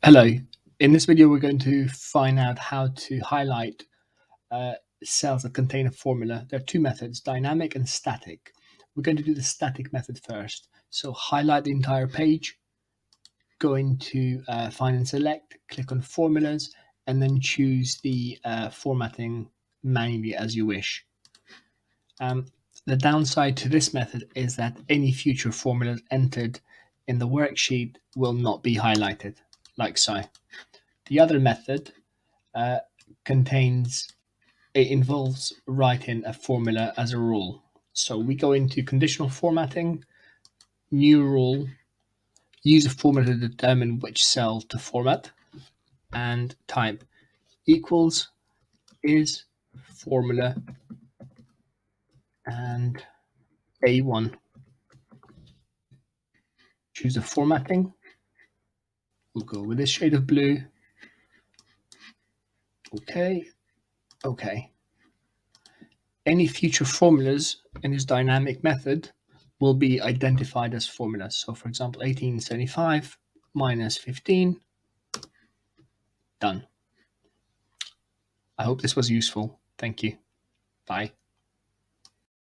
Hello. In this video, we're going to find out how to highlight uh, cells that contain a formula. There are two methods, dynamic and static. We're going to do the static method first. So highlight the entire page, go into Find and Select, click on Formulas, and then choose the formatting manually as you wish. The downside to this method is that any future formulas entered in the worksheet will not be highlighted, like so. The other method involves writing a formula as a rule. So we go into conditional formatting, new rule, use a formula to determine which cell to format, and type equals is formula and A1. Choose the formatting. We'll go with this shade of blue. Okay. Any future formulas in this dynamic method will be identified as formulas. So for example, 1875 minus 15, done. I hope this was useful. Thank you. Bye.